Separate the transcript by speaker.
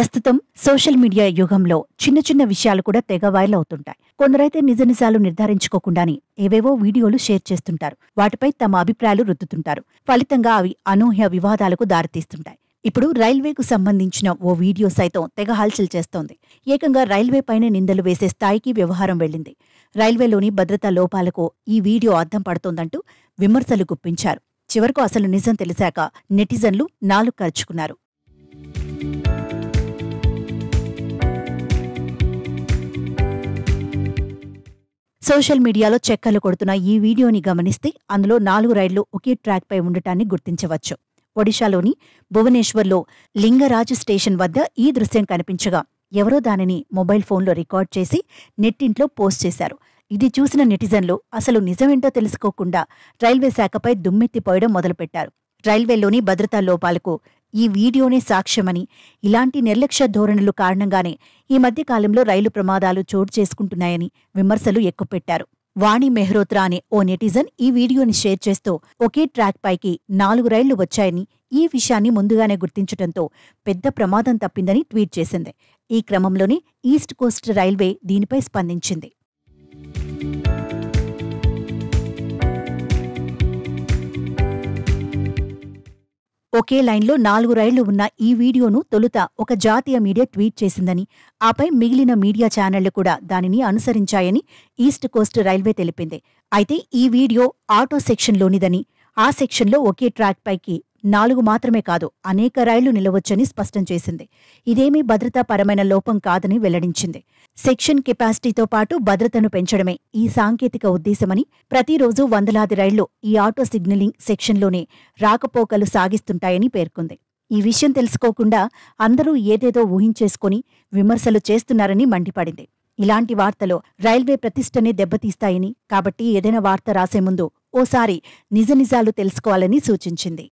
Speaker 1: ప్రస్తుతం social media యుగంలో చిన్న చిన్న విషయాలు కూడా తెగ వైరల్ అవుతుంటాయి. కొందరైతే నిజ నిజాలు నిర్ధారించుకోకుండానే ఏవేవో వీడియోలు షేర్ చేస్తుంటారు. వాటిపై తమ అభిప్రాయాలు రుద్దుతుంటారు. ఫలితంగా అవి అనూహ్య వివాదాలకు దారితీస్తుంటాయి. ఇప్పుడు రైల్వేకు సంబంధించిన ఓ వీడియో సైతం తెగ హల్చల్ చేస్తోంది. ఏకంగా రైల్వే పైనే నిందలు వేసే స్థాయికి వ్యవహారం వెళ్లింది. రైల్వేలోని భద్రతా లోపాలకు ఈ వీడియో అద్దం పడుతోందంటూ విమర్శలు గుప్పించారు. చివరకు అసలు నిజం తెలిసాక నెటిజన్లు నాలుగు కరుచుకున్నారు. సోషల్ మీడియాలో చెక్కలు కొడుతున్న ఈ వీడియోని గమనిస్తే అందులో 4 రైళ్లు ఒకే ట్రాక్పై ఉండటాన్ని గుర్తించవచ్చు. ఒడిశాలోని భువనేశ్వర్లో లింగరాజ్ స్టేషన్ వద్ద ఈ దృశ్యం కనిపించగా ఎవరో దానిని మొబైల్ ఫోన్లో రికార్డ్ చేసి నెట్టింట్లో పోస్ట్ చేశారు. ఇది చూసిన నెటిజన్లు అసలు నిజమేంటో తెలుసుకోకుండా రైల్వే శాఖపై దుమ్మెత్తిపోయడం మొదలుపెట్టారు. రైల్వేలోని భద్రతా లోపాలకు ఈ వీడియోనే సాక్ష్యమని, ఇలాంటి నిర్లక్ష్య ధోరణులు కారణంగానే ఈ మధ్య కాలంలో రైలు ప్రమాదాలు చోటు చేసుకుంటున్నాయని విమర్శలు ఎక్కుపెట్టారు. వాణి మెహ్రోత్రా అనే ఓ నెటిజన్ ఈ వీడియోని షేర్ చేస్తూ ఒకే ట్రాక్ పైకి 4 రైళ్లు వచ్చాయని, ఈ విషయాన్ని ముందుగానే గుర్తించడంతో పెద్ద ప్రమాదం తప్పిందని ట్వీట్ చేసింది. ఈ క్రమంలోనే ఈస్ట్ కోస్ట్ రైల్వే దీనిపై స్పందించింది. ఒకే లైన్లో 4 రైళ్లు ఉన్న ఈ వీడియోను తొలుత ఒక జాతీయ మీడియా ట్వీట్ చేసిందని, ఆపై మిగిలిన మీడియా ఛానళ్లు కూడా దానిని అనుసరించాయని ఈస్ట్ కోస్ట్ రైల్వే తెలిపింది. అయితే ఈ వీడియో ఆటో సెక్షన్లోనిదని, ఆ సెక్షన్లో ఒకే ట్రాక్ పైకి 4 మాత్రమే కాదు అనేక రైళ్లు నిలవొచ్చని స్పష్టం చేసింది. ఇదేమీ భద్రతాపరమైన లోపం కాదని వెల్లడించింది. సెక్షన్ కెపాసిటీతో పాటు భద్రతను పెంచడమే ఈ సాంకేతిక ఉద్దేశమని, ప్రతిరోజు వందలాది రైళ్లు ఈ ఆటో సిగ్నలింగ్ సెక్షన్లోనే రాకపోకలు సాగిస్తుంటాయని పేర్కొంది. ఈ విషయం తెలుసుకోకుండా అందరూ ఏదేదో ఊహించేసుకుని విమర్శలు చేస్తున్నారని మండిపడింది. ఇలాంటి వార్తలు రైల్వే ప్రతిష్టనే దెబ్బతీస్తాయని, కాబట్టి ఏదైనా వార్త రాసే ముందు ఓసారి నిజనిజాలు తెలుసుకోవాలని సూచించింది.